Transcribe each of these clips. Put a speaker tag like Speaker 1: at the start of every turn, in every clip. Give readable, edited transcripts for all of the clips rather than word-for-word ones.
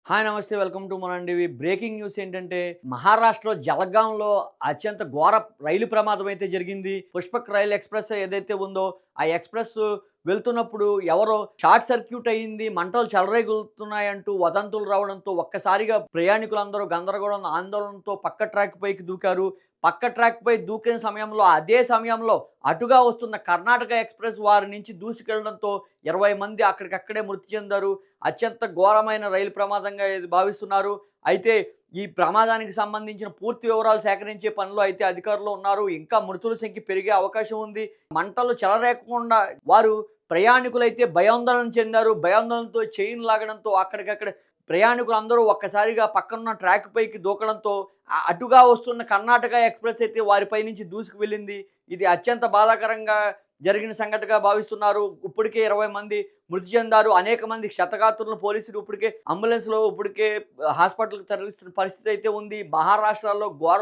Speaker 1: Hi నమస్తే. Welcome to మనం TV. Breaking news ఏంటంటే, మహారాష్ట్రలో జలగాంలో అత్యంత ఘోర రైలు ప్రమాదం అయితే జరిగింది. పుష్పక్ రైల్ ఎక్స్‌ప్రెస్ ఏదైతే ఉందో, ఆ ఎక్స్‌ప్రెస్ వెళ్తున్నప్పుడు ఎవరో షార్ట్ సర్క్యూట్ అయింది, మంటలు చెలరేగుతున్నాయంటూ వదంతులు రావడంతో ఒక్కసారిగా ప్రయాణికులందరూ గందరగోళం, ఆందోళనతో పక్క ట్రాక్ పైకి దూకారు. పక్క ట్రాక్ పై దూకిన సమయంలో అదే సమయంలో అటుగా వస్తున్న కర్ణాటక ఎక్స్‌ప్రెస్ వారి నుంచి దూసుకెళ్లడంతో 20 మంది అక్కడికక్కడే మృతి చెందారు. అత్యంత ఘోరమైన రైలు ప్రమాదంగా ఇది భావిస్తున్నారు. అయితే ఈ ప్రమాదానికి సంబంధించిన పూర్తి వివరాలు సేకరించే పనిలో అయితే అధికారులు ఉన్నారు. ఇంకా మృతుల సంఖ్య పెరిగే అవకాశం ఉంది. మంటలు చెలరేగకుండా వారు ప్రయాణికులైతే భయాందోళన చెందారు. భయాందోళనతో చైన్ లాగడంతో అక్కడికక్కడ ప్రయాణికులందరూ ఒక్కసారిగా పక్కనున్న ట్రాక్ పైకి దూకడంతో అటుగా వస్తున్న కర్ణాటక ఎక్స్‌ప్రెస్ అయితే వారిపై నుంచి దూసుకు వెళ్ళింది. ఇది అత్యంత బాధాకరంగా జరిగిన సంఘటనగా భావిస్తున్నారు. ఇప్పటికే 20 మంది మృతి చెందారు. అనేక మంది క్షతగాత్రులను పోలీసులు ఇప్పటికే అంబులెన్స్‌లో హాస్పిటల్‌కి తరలిస్తున్న పరిస్థితి అయితే ఉంది. మహారాష్ట్రలో ఘోర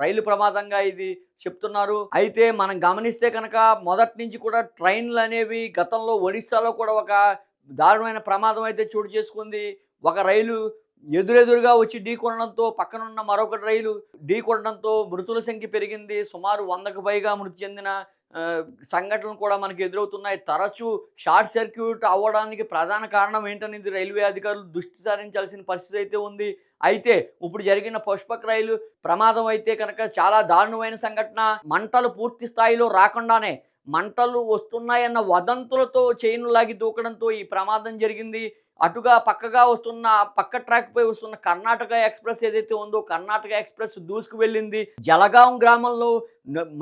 Speaker 1: రైలు ప్రమాదంగా ఇది చెప్తున్నారు. అయితే మనం గమనిస్తే కనుక మొదటి నుంచి కూడా ట్రైన్‌లనేవి గతంలో ఒడిస్సాలో కూడా ఒక దారుణమైన ప్రమాదం అయితే చోటు చేసుకుంది. ఒక రైలు ఎదురెదురుగా వచ్చి ఢీకొనడంతో పక్కనున్న మరొక రైలు ఢీకొనడంతో మృతుల సంఖ్య పెరిగింది. సుమారు 100కు పైగా మృతి చెందిన సంఘటనలు కూడా మనకు ఎదురవుతున్నాయి. తరచూ షార్ట్ సర్క్యూట్ అవ్వడానికి ప్రధాన కారణం ఏంటనేది రైల్వే అధికారులు దృష్టి సారించాల్సిన పరిస్థితి అయితే ఉంది. అయితే ఇప్పుడు జరిగిన పుష్పక్ రైలు ప్రమాదం అయితే కనుక చాలా దారుణమైన సంఘటన. మంటలు పూర్తి స్థాయిలో రాకుండానే మంటలు వస్తున్నాయన్న వదంతులతో చైన్‌లు లాగి దూకడంతో ఈ ప్రమాదం జరిగింది. అటుగా పక్కగా వస్తున్న పక్క ట్రాక్‌పై వస్తున్న కర్ణాటక ఎక్స్‌ప్రెస్ ఏదైతే ఉందో, కర్ణాటక ఎక్స్‌ప్రెస్ దూసుకు వెళ్ళింది. జలగాం గ్రామంలో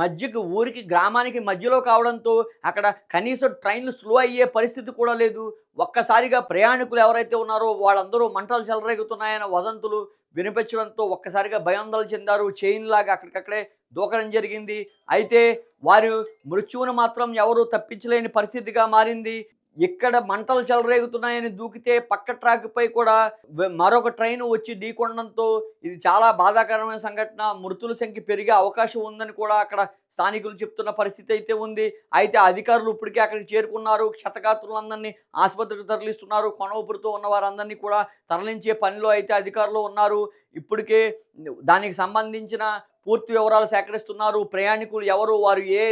Speaker 1: మధ్యకి ఊరికి గ్రామానికి మధ్యలో కావడంతో అక్కడ కనీసం ట్రైన్‌లు స్లో అయ్యే పరిస్థితి కూడా లేదు. ఒక్కసారిగా ప్రయాణికులు ఎవరైతే ఉన్నారో వాళ్ళందరూ మంటలు చెలరేగుతున్నాయన్న వదంతులు వినిపించడంతో ఒక్కసారిగా భయాందోళన చెందారు. చైన్‌లాగా అక్కడికక్కడే దూకడం జరిగింది. అయితే వారు మృత్యువును మాత్రం ఎవరు తప్పించలేని పరిస్థితిగా మారింది. ఇక్కడ మంటలు చెలరేగుతున్నాయని దూకితే పక్క ట్రాక్‌పై కూడా మరొక ట్రైను వచ్చి ఢీకొనడంతో ఇది చాలా బాధాకరమైన సంఘటన. మృతుల సంఖ్య పెరిగే అవకాశం ఉందని కూడా అక్కడ స్థానికులు చెప్తున్న పరిస్థితి అయితే ఉంది. అయితే అధికారులు ఇప్పటికే అక్కడికి చేరుకున్నారు. క్షతగాత్రులందరినీ ఆసుపత్రికి తరలిస్తున్నారు. కొన ఊపిరితో ఉన్న వారందరినీ కూడా తరలించే పనిలో అయితే అధికారులు ఉన్నారు. ఇప్పటికే దానికి సంబంధించిన పూర్తి వివరాలు సేకరిస్తున్నారు. ప్రయాణికులు ఎవరు, వారు ఏ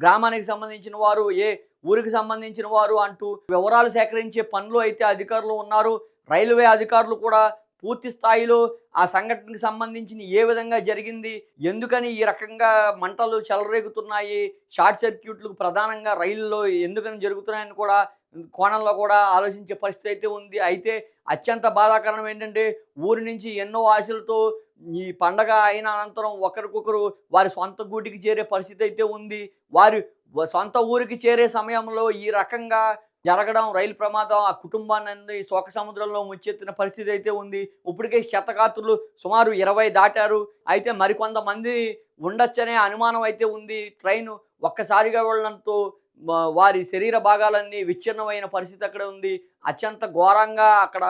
Speaker 1: గ్రామానికి సంబంధించిన వారు, ఏ ఊరికి సంబంధించిన వారు అంటూ వివరాలు సేకరించే పనిలో అయితే అధికారులు ఉన్నారు. రైల్వే అధికారులు కూడా పూర్తి స్థాయిలో ఆ సంఘటనకు సంబంధించిన ఏ విధంగా జరిగింది, ఎందుకని ఈ రకంగా మంటలు చెలరేగుతున్నాయి, షార్ట్ సర్క్యూట్లు ప్రధానంగా రైలులో ఎందుకని జరుగుతున్నాయని కూడా కోణంలో కూడా ఆలోచించే పరిస్థితి అయితే ఉంది. అయితే అత్యంత బాధాకరణం ఏంటంటే ఊరి నుంచి ఎన్నో ఆశలతో ఈ పండగ అయిన అనంతరం ఒకరికొకరు వారి సొంత గూటికి చేరే పరిస్థితి అయితే ఉంది. వారి సొంత ఊరికి చేరే సమయంలో ఈ రకంగా జరగడం, రైలు ప్రమాదం ఆ కుటుంబాన్ని శోక సముద్రంలో ముంచెత్తిన పరిస్థితి అయితే ఉంది. ఇప్పటికే క్షతగాత్రులు సుమారు 20 దాటారు. అయితే మరికొంతమంది ఉండొచ్చనే అనుమానం అయితే ఉంది. ట్రైను ఒక్కసారిగా వెళ్ళడంతో వారి శరీర భాగాలన్నీ విచ్ఛిన్నమైన పరిస్థితి అక్కడ ఉంది. అత్యంత ఘోరంగా అక్కడ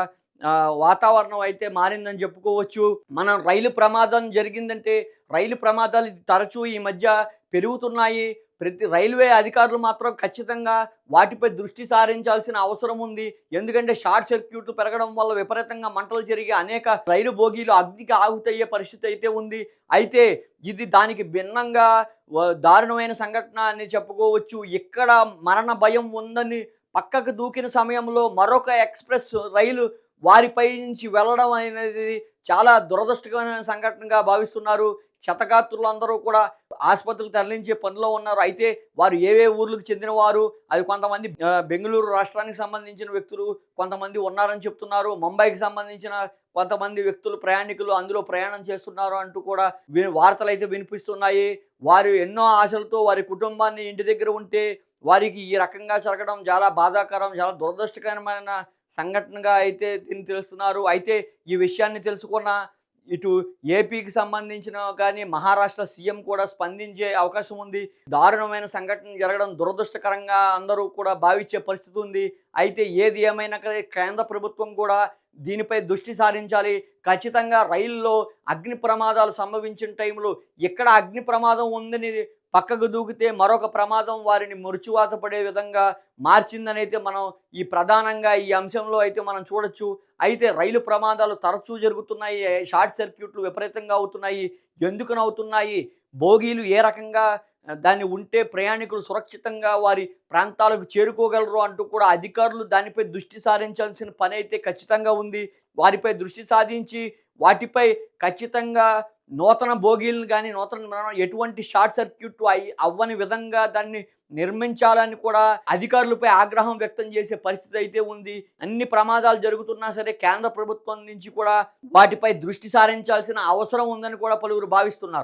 Speaker 1: వాతావరణం అయితే మారిందని చెప్పుకోవచ్చు. మనం రైలు ప్రమాదం జరిగిందంటే రైలు ప్రమాదాలు తరచూ ఈ మధ్య పెరుగుతున్నాయి. ప్రతి రైల్వే అధికారులు మాత్రం ఖచ్చితంగా వాటిపై దృష్టి సారించాల్సిన అవసరం ఉంది. ఎందుకంటే షార్ట్ సర్క్యూట్లు పెరగడం వల్ల విపరీతంగా మంటలు జరిగి అనేక రైలు బోగీలు అగ్నికి ఆహుతయ్యే పరిస్థితి అయితే ఉంది. అయితే ఇది దానికి భిన్నంగా దారుణమైన సంఘటన అని చెప్పుకోవచ్చు. ఇక్కడ మరణ భయం ఉందని పక్కకు దూకిన సమయంలో మరొక ఎక్స్‌ప్రెస్ రైలు వారిపై నుంచి వెళ్ళడం అనేది చాలా దురదృష్టకరమైన సంఘటనగా భావిస్తున్నారు. క్షతగాత్రులందరూ కూడా ఆసుపత్రికి తరలించే పనిలో ఉన్నారు. అయితే వారు ఏవే ఊర్లకు చెందినవారు, అది కొంతమంది బెంగుళూరు రాష్ట్రానికి సంబంధించిన వ్యక్తులు కొంతమంది ఉన్నారని చెప్తున్నారు. ముంబైకి సంబంధించిన కొంతమంది వ్యక్తులు ప్రయాణికులు అందులో ప్రయాణం చేస్తున్నారు అంటూ కూడా వార్తలైతే వినిపిస్తున్నాయి. వారు ఎన్నో ఆశలతో వారి కుటుంబాన్ని ఇంటి దగ్గర ఉంటే వారికి ఈ రకంగా జరగడం చాలా బాధాకరం, చాలా దురదృష్టకరమైన సంఘటనగా అయితే దీన్ని తెలుస్తున్నారు. అయితే ఈ విషయాన్ని తెలుసుకున్న ఇటు ఏపీకి సంబంధించిన కానీ మహారాష్ట్ర సీఎం కూడా స్పందించే అవకాశం ఉంది. దారుణమైన సంఘటన జరగడం దురదృష్టకరంగా అందరూ కూడా భావించే పరిస్థితి ఉంది. అయితే ఏది ఏమైనా కేంద్ర ప్రభుత్వం కూడా దీనిపై దృష్టి సారించాలి. ఖచ్చితంగా రైల్లో అగ్ని ప్రమాదాలు సంభవించిన టైంలో ఎక్కడ అగ్ని ప్రమాదం ఉందని పక్కకు దూకితే మరొక ప్రమాదం వారిని మృత్యువాత పడే విధంగా మార్చిందనైతే మనం ఈ ప్రధానంగా ఈ అంశంలో అయితే మనం చూడొచ్చు. అయితే రైలు ప్రమాదాలు తరచూ జరుగుతున్నాయి. షార్ట్ సర్క్యూట్లు విపరీతంగా అవుతున్నాయి. ఎందుకనవుతున్నాయి? బోగీలు ఏ రకంగా దాన్ని ఉంటే ప్రయాణికులు సురక్షితంగా వారి ప్రాంతాలకు చేరుకోగలరు అంటూ కూడా అధికారులు దానిపై దృష్టి సారించాల్సిన పనైతే ఖచ్చితంగా ఉంది. వారిపై దృష్టి సాధించి వాటిపై ఖచ్చితంగా నూతన బోగీలను గానీ, ఎటువంటి షార్ట్ సర్క్యూట్ అవ్వని విధంగా దాన్ని నిర్మించాలని కూడా అధికారులపై ఆగ్రహం వ్యక్తం చేసే పరిస్థితి అయితే ఉంది. అన్ని ప్రమాదాలు జరుగుతున్నా సరే కేంద్ర ప్రభుత్వం నుంచి కూడా వాటిపై దృష్టి సారించాల్సిన అవసరం ఉందని కూడా పలువురు భావిస్తున్నారు.